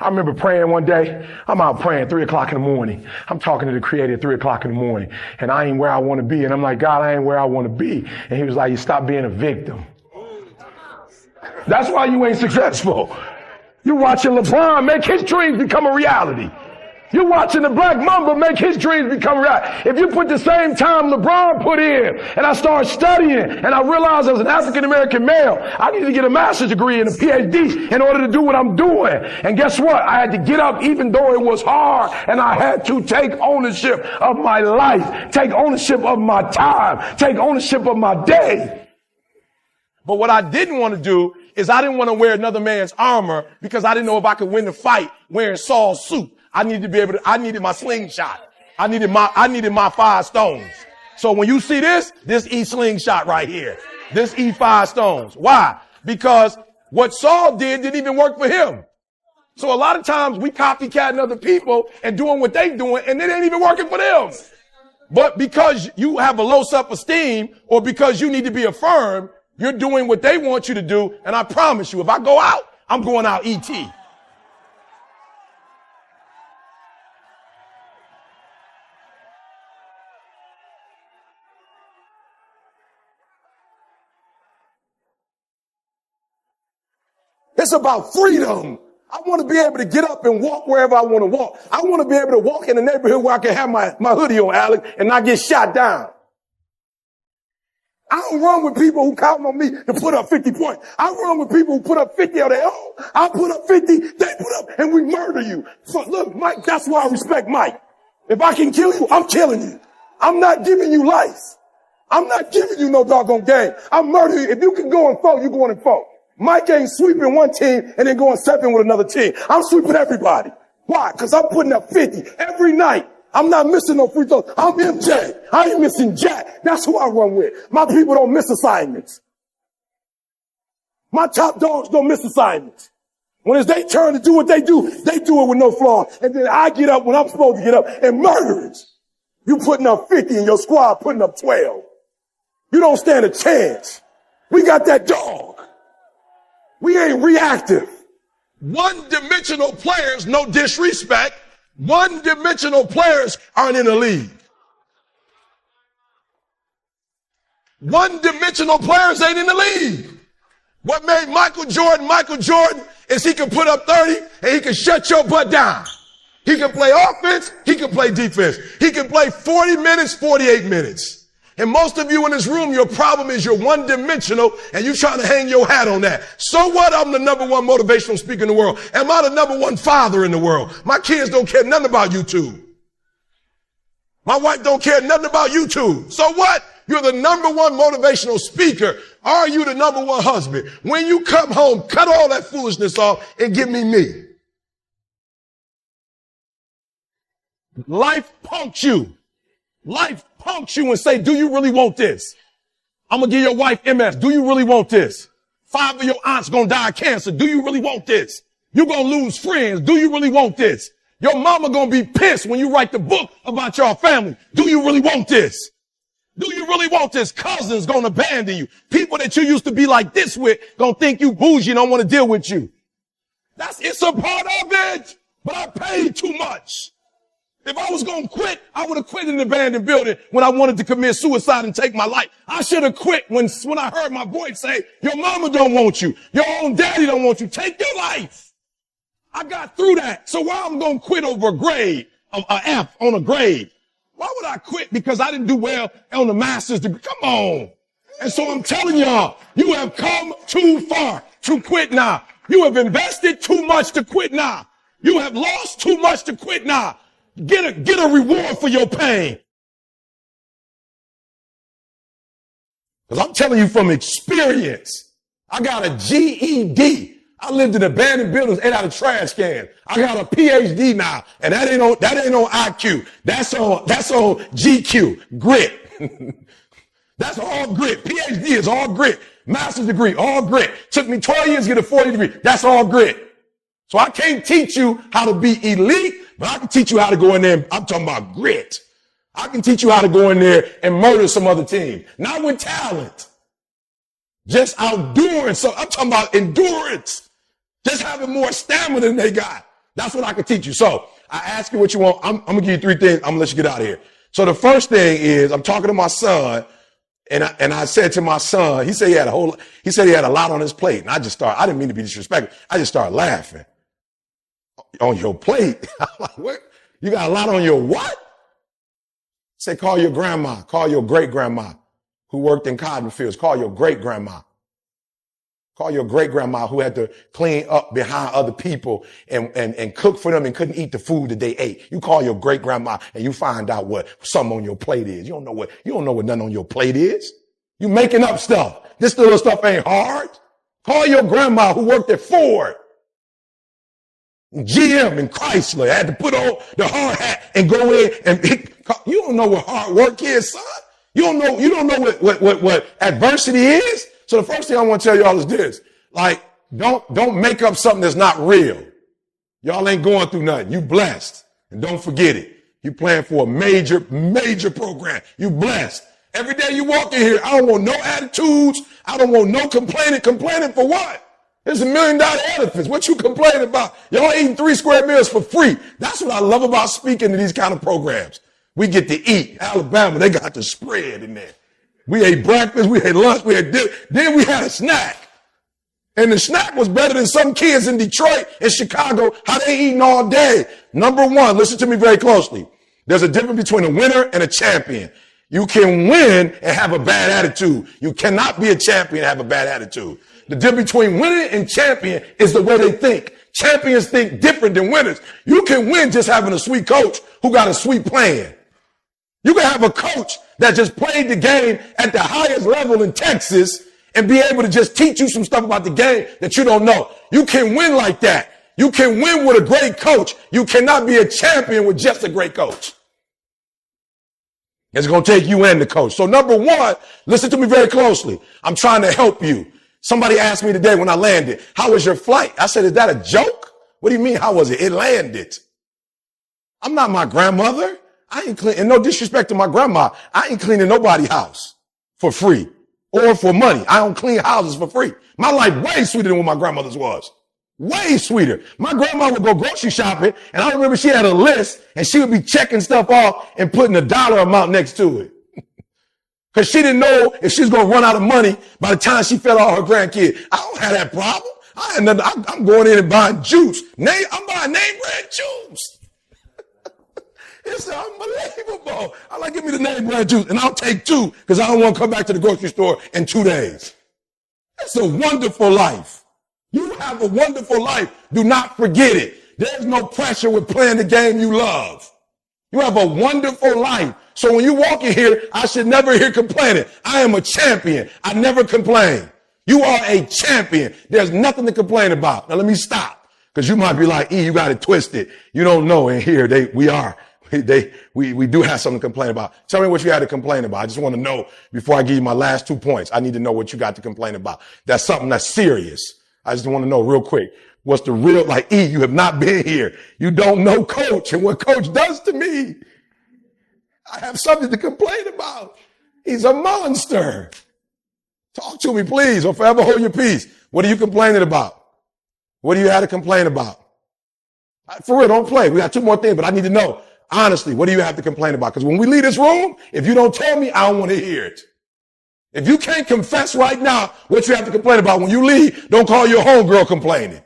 I remember praying one day. I'm out praying 3 o'clock in the morning. I'm talking to the Creator at 3 o'clock in the morning. And I ain't where I want to be. And I'm like, God, I ain't where I want to be. And he was like, you stop being a victim. That's why you ain't successful. You're watching LeBron make his dreams become a reality. You're watching the Black Mamba make his dreams become reality. If you put the same time LeBron put in, and I started studying, and I realized as an African-American male, I need to get a master's degree and a PhD in order to do what I'm doing. And guess what? I had to get up even though it was hard, and I had to take ownership of my life, take ownership of my time, take ownership of my day. But what I didn't want to do is I didn't want to wear another man's armor because I didn't know if I could win the fight wearing Saul's suit. I needed my slingshot. I needed my 5 stones. So when you see this E slingshot right here. This E 5 stones. Why? Because what Saul didn't even work for him. So a lot of times we copycatting other people and doing what they doing and it ain't even working for them. But because you have a low self-esteem or because you need to be affirmed, you're doing what they want you to do. And I promise you, if I go out, I'm going out ET. It's about freedom. I want to be able to get up and walk wherever I want to walk. I want to be able to walk in the neighborhood where I can have my hoodie on, Alex, and not get shot down. I don't run with people who count on me to put up 50 points. I run with people who put up 50 on their own. I put up 50, they put up, and we murder you. So look, Mike, that's why I respect Mike. If I can kill you, I'm killing you. I'm not giving you life. I'm not giving you no doggone game. I'm murdering you. If you can go and foe, you're going and foe. Mike ain't sweeping one team and then going 7 with another team. I'm sweeping everybody. Why? Because I'm putting up 50 every night. I'm not missing no free throws. I'm MJ. I ain't missing Jack. That's who I run with. My people don't miss assignments. My top dogs don't miss assignments. When it's their turn to do what they do it with no flaw. And then I get up when I'm supposed to get up and murder it. You putting up 50 and your squad putting up 12. You don't stand a chance. We got that dog. We ain't reactive. One-dimensional players, no disrespect, one-dimensional players aren't in the league. One-dimensional players ain't in the league. What made Michael Jordan is he can put up 30 and he can shut your butt down. He can play offense, he can play defense. He can play 40 minutes, 48 minutes. And most of you in this room, your problem is you're one-dimensional and you're trying to hang your hat on that. So what? I'm the #1 motivational speaker in the world. Am I the #1 father in the world? My kids don't care nothing about YouTube. My wife don't care nothing about YouTube. So what? You're the #1 motivational speaker. Are you the #1 husband? When you come home, cut all that foolishness off and give me me. Life punks you. Life punks you and say, do you really want this? I'm going to give your wife MS. Do you really want this? 5 of your aunts going to die of cancer. Do you really want this? You're going to lose friends. Do you really want this? Your mama going to be pissed when you write the book about your family. Do you really want this? Do you really want this? Cousins going to abandon you. People that you used to be like this with going to think you bougie and don't want to deal with you. It's a part of it, but I paid too much. If I was going to quit, I would have quit in the abandoned building when I wanted to commit suicide and take my life. I should have quit when I heard my voice say, your mama don't want you. Your own daddy don't want you. Take your life. I got through that. So why I'm going to quit over a grade, an F on a grade? Why would I quit? Because I didn't do well on the master's degree. Come on. And so I'm telling y'all, you have come too far to quit now. You have invested too much to quit now. You have lost too much to quit now. Get a reward for your pain. Because I'm telling you from experience, I got a GED. I lived in abandoned buildings, ate out of trash can. I got a PhD now, and that ain't on IQ. That's on GQ, grit. That's all grit. PhD is all grit. Master's degree, all grit. Took me 12 years to get a 40 degree. That's all grit. So I can't teach you how to be elite, but I can teach you how to go in there. I'm talking about grit. I can teach you how to go in there and murder some other team. Not with talent. Just outdoing. So I'm talking about endurance. Just having more stamina than they got. That's what I can teach you. So I ask you what you want. I'm going to give you 3 things. I'm going to let you get out of here. So the first thing is I'm talking to my son, and I said to my son, he said he had a lot on his plate. And I didn't mean to be disrespectful. I just started laughing. On your plate? I'm like, what? You got a lot on your what? Say, call your grandma, call your great grandma who worked in cotton fields. Call your great grandma. Call your great grandma who had to clean up behind other people and cook for them and couldn't eat the food that they ate. You call your great grandma and you find out what something on your plate is. You don't know what nothing on your plate is. You making up stuff. This little stuff ain't hard. Call your grandma who worked at Ford, GM and Chrysler, had to put on the hard hat and go in and you don't know what hard work is, son. You don't know what adversity is. So the first thing I want to tell y'all is this. Like, don't make up something that's not real. Y'all ain't going through nothing. You blessed. And don't forget it. You playing for a major program. You blessed. Every day you walk in here, I don't want no attitudes. I don't want no complaining. Complaining for what? There's $1 million edifice. What you complaining about? Y'all eating 3 square meals for free. That's what I love about speaking to these kind of programs. We get to eat. Alabama, they got the spread in there. We ate breakfast, we ate lunch, we had dinner, then we had a snack. And the snack was better than some kids in Detroit and Chicago, how they eating all day. Number 1, listen to me very closely. There's a difference between a winner and a champion. You can win and have a bad attitude. You cannot be a champion and have a bad attitude. The difference between winning and champion is the way they think. Champions think different than winners. You can win just having a sweet coach who got a sweet plan. You can have a coach that just played the game at the highest level in Texas and be able to just teach you some stuff about the game that you don't know. You can win like that. You can win with a great coach. You cannot be a champion with just a great coach. It's going to take you and the coach. So number 1, listen to me very closely. I'm trying to help you. Somebody asked me today when I landed, how was your flight? I said, is that a joke? What do you mean, how was it? It landed. I'm not my grandmother. I ain't clean, and no disrespect to my grandma, I ain't cleaning nobody's house for free or for money. I don't clean houses for free. My life way sweeter than what my grandmother's was. Way sweeter. My grandma would go grocery shopping, and I remember she had a list, and she would be checking stuff off and putting a dollar amount next to it. Because she didn't know if she was going to run out of money by the time she fed all her grandkids. I don't have that problem. I'm going in and buying juice. I'm buying name brand juice. It's unbelievable. I'm like, give me the name brand juice, and I'll take 2 because I don't want to come back to the grocery store in 2 days. It's a wonderful life. You have a wonderful life. Do not forget it. There's no pressure with playing the game you love. You have a wonderful life. So when you walk in here, I should never hear complaining. I am a champion. I never complain. You are a champion. There's nothing to complain about. Now let me stop, because you might be like, you got it twisted. You don't know. In here, we do have something to complain about. Tell me what you had to complain about. I just want to know before I give you my last 2 points. I need to know what you got to complain about. That's something that's serious. I just want to know real quick. What's the real, you have not been here. You don't know coach and what coach does to me. I have something to complain about. He's a monster. Talk to me, please, or forever hold your peace. What are you complaining about? What do you have to complain about? For real, don't play. We got 2 more things, but I need to know. Honestly, what do you have to complain about? Because when we leave this room, if you don't tell me, I don't want to hear it. If you can't confess right now what you have to complain about when you leave, don't call your homegirl complaining.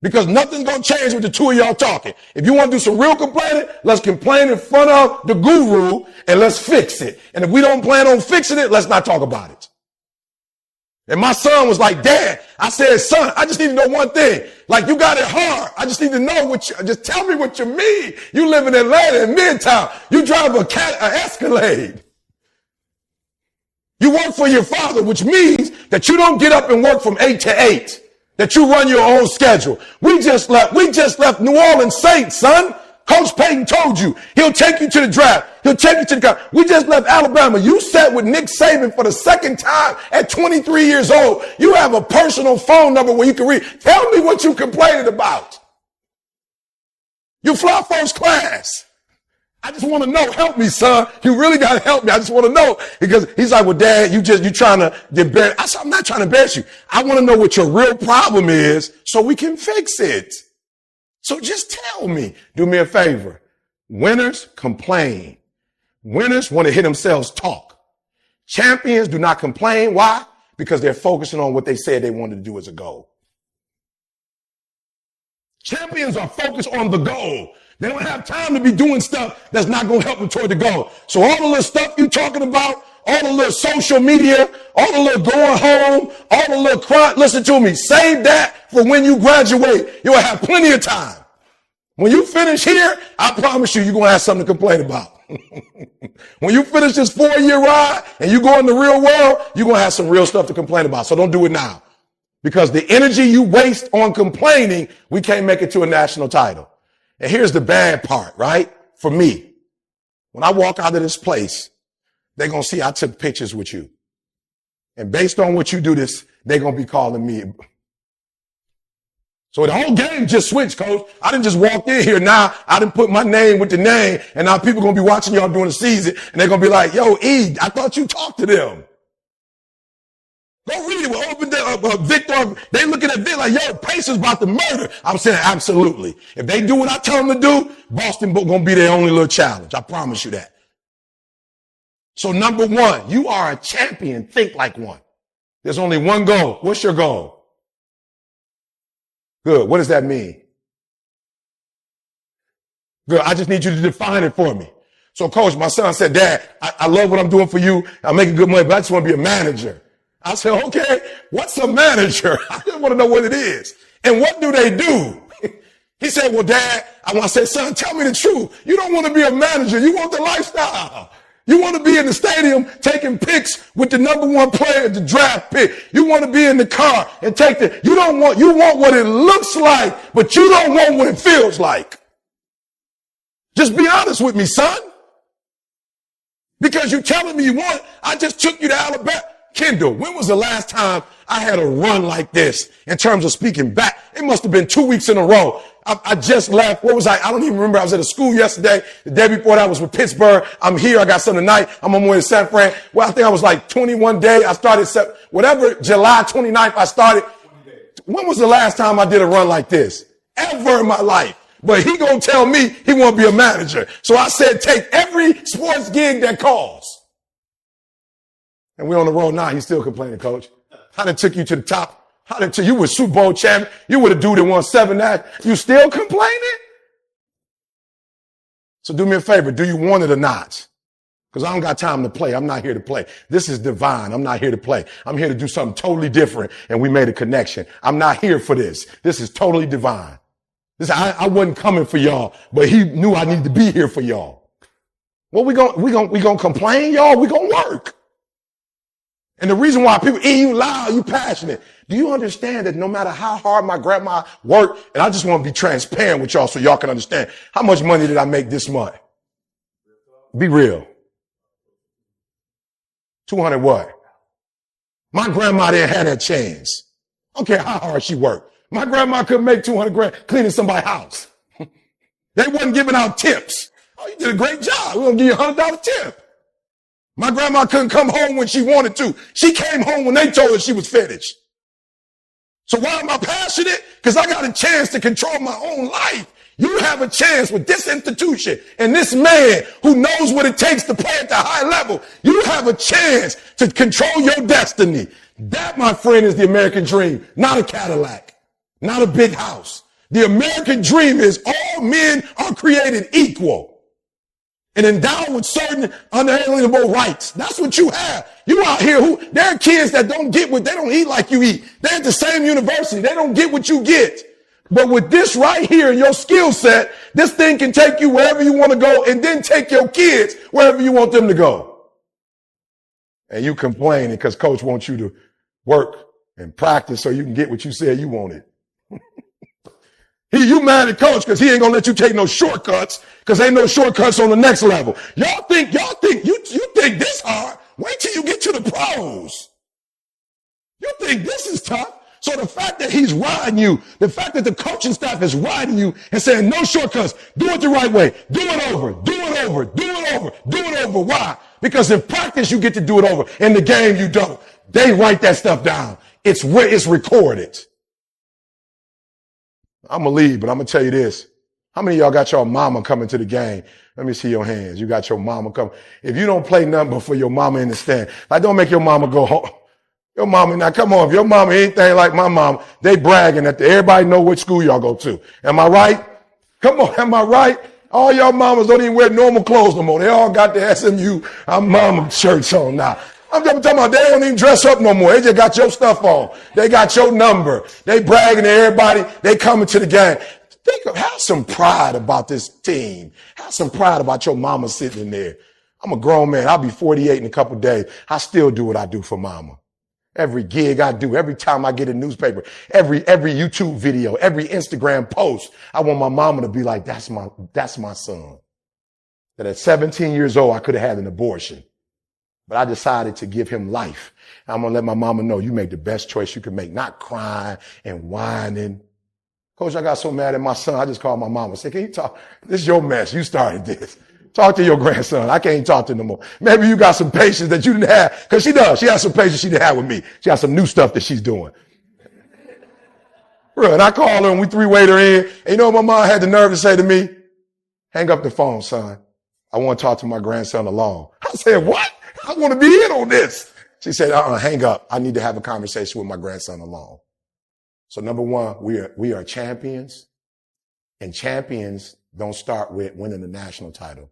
Because nothing's going to change with the 2 of y'all talking. If you want to do some real complaining, let's complain in front of the guru and let's fix it. And if we don't plan on fixing it, let's not talk about it. And my son was like, Dad, I said, son, I just need to know one thing. Like, you got it hard. I just need to know just tell me what you mean. You live in Atlanta in Midtown. You drive an Escalade. You work for your father, which means that you don't get up and work from 8 to 8. That you run your own schedule. We just left New Orleans Saints, son. Coach Payton told you he'll take you to the draft. He'll take you to the draft. We just left Alabama. You sat with Nick Saban for the 2nd time at 23 years old. You have a personal phone number where you can read. Tell me what you complaining about. You fly first class. I just want to know. Help me, son. You really got to help me. I just want to know. Because he's like, well, Dad, you trying to embarrass. I said, I'm not trying to embarrass you. I want to know what your real problem is so we can fix it. So just tell me, do me a favor. Winners complain. Winners want to hear themselves talk. Champions do not complain. Why? Because they're focusing on what they said they wanted to do as a goal. Champions are focused on the goal. They don't have time to be doing stuff that's not going to help them toward the goal. So all the little stuff you're talking about, all the little social media, all the little going home, all the little crying, listen to me, save that for when you graduate. You'll have plenty of time. When you finish here, I promise you're going to have something to complain about. When you finish this 4-year ride and you go in the real world, you're going to have some real stuff to complain about. So don't do it now. Because the energy you waste on complaining, we can't make it to a national title. And here's the bad part, right? For me, when I walk out of this place, they're going to see I took pictures with you. And based on what you do this, they're going to be calling me. So the whole game just switched, coach. I didn't just walk in here. Now I didn't put my name with the name. And now people are going to be watching y'all during the season. And they're going to be like, yo, E, I thought you talked to them. Go read it with open Victor. They looking at Victor like, yo, Pacers about to murder. I'm saying absolutely. If they do what I tell them to do, Boston going to be their only little challenge. I promise you that. So number one, you are a champion. Think like one. There's only one goal. What's your goal? Good. What does that mean? Good. I just need you to define it for me. So coach, my son said, Dad, I love what I'm doing for you. I'm making good money, but I just want to be a manager. I said, okay, what's a manager? I just want to know what it is. And what do they do? He said, well, Dad, I said, son, tell me the truth. You don't want to be a manager. You want the lifestyle. You want to be in the stadium taking pics with the number one player, the draft pick. You want to be in the car and take you want what it looks like, but you don't want what it feels like. Just be honest with me, son. Because you're telling me you want, I just took you to Alabama. Kendall, when was the last time I had a run like this in terms of speaking back? It must have been 2 weeks in a row. I just left. What was I? I don't even remember. I was at a school yesterday. The day before that I was with Pittsburgh. I'm here. I got something tonight. I'm on my way to San Fran. Well, I think I was like 21 days. I started, July 29th I started. When was the last time I did a run like this? Ever in my life. But he gonna tell me he want to be a manager. So I said, take every sports gig that calls. And we're on the road now. He's still complaining, coach. I done took you to the top. You were Super Bowl champion. You were the dude that won 7 that. You still complaining? So do me a favor. Do you want it or not? Because I don't got time to play. I'm not here to play. This is divine. I'm not here to play. I'm here to do something totally different. And we made a connection. I'm not here for this. This is totally divine. I wasn't coming for y'all, but he knew I needed to be here for y'all. Well, we gonna complain, y'all. We gonna work. And the reason why people, you loud, you passionate. Do you understand that no matter how hard my grandma worked, and I just want to be transparent with y'all so y'all can understand, how much money did I make this month? Be real. 200 what? My grandma didn't have that chance. I don't care how hard she worked. My grandma couldn't make 200 grand cleaning somebody's house. They wasn't giving out tips. Oh, you did a great job. We're going to give you a $100 tip. My grandma couldn't come home when she wanted to. She came home when they told her she was finished. So why am I passionate? Because I got a chance to control my own life. You have a chance with this institution and this man who knows what it takes to play at the high level. You have a chance to control your destiny. That, my friend, is the American dream, not a Cadillac, not a big house. The American dream is all men are created equal and endowed with certain unalienable rights. That's what you have. You out here there are kids that don't get what, they don't eat like you eat. They're at the same university. They don't get what you get. But with this right here in your skill set, this thing can take you wherever you want to go and then take your kids wherever you want them to go. And you complaining because coach wants you to work and practice so you can get what you said you wanted. You mad at coach because he ain't gonna let you take no shortcuts because ain't no shortcuts on the next level. Y'all think you think this hard. Wait till you get to the pros. You think this is tough. So the fact that he's riding you, the fact that the coaching staff is riding you and saying no shortcuts, do it the right way, do it over, do it over, do it over, do it over. Why? Because in practice you get to do it over. In the game you don't. They write that stuff down. It's recorded. I'm going to leave, but I'm going to tell you this. How many of y'all got your mama coming to the game? Let me see your hands. You got your mama coming. If you don't play nothing but for your mama in the stand, like don't make your mama go home. Your mama, now come on, if your mama anything like my mama, they bragging that everybody know which school y'all go to. Am I right? Come on, am I right? All y'all mamas don't even wear normal clothes no more. They all got the SMU, I'm mama shirts on now. I'm just talking about they don't even dress up no more. They just got your stuff on. They got your number. They bragging to everybody. They coming to the game. Have some pride about this team. Have some pride about your mama sitting in there. I'm a grown man. I'll be 48 in a couple of days. I still do what I do for mama. Every gig I do, every time I get a newspaper, every YouTube video, every Instagram post, I want my mama to be like, that's my son. That at 17 years old, I could have had an abortion, but I decided to give him life. I'm going to let my mama know you made the best choice you could make, not crying and whining. Coach, I got so mad at my son. I just called my mama and said, can you talk? This is your mess. You started this. Talk to your grandson. I can't talk to him no more. Maybe you got some patience that you didn't have. Because she does. She has some patience she didn't have with me. She has some new stuff that she's doing. And I called her and we three-wayed her in. And you know what my mom had the nerve to say to me? Hang up the phone, son. I want to talk to my grandson alone. I said, what? I want to be in on this. She said, hang up. I need to have a conversation with my grandson alone. So number one, we are champions. And champions don't start with winning the national title.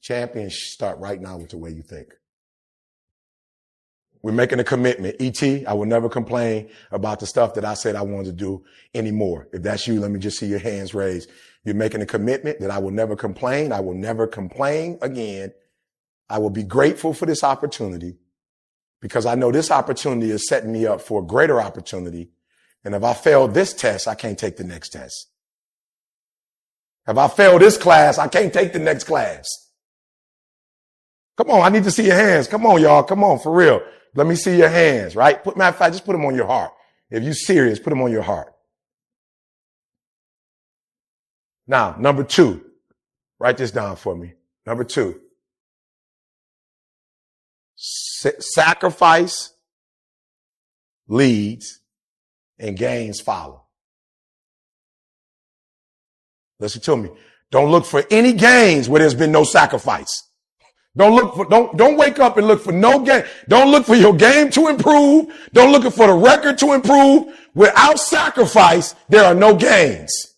Champions start right now with the way you think. We're making a commitment. E.T., I will never complain about the stuff that I said I wanted to do anymore. If that's you, let me just see your hands raised. You're making a commitment that I will never complain. I will never complain again. I will be grateful for this opportunity because I know this opportunity is setting me up for a greater opportunity. And if I fail this test, I can't take the next test. If I fail this class, I can't take the next class. Come on, I need to see your hands. Come on, y'all. Come on, for real. Let me see your hands, right? Matter of fact, just put them on your heart. If you're serious, put them on your heart. Now, number 2. Write this down for me. Number 2. Sacrifice leads and gains follow. Listen to me. Don't look for any gains where there's been no sacrifice. Don't wake up and look for no game. Don't look for your game to improve. Don't look for the record to improve. Without sacrifice, there are no gains.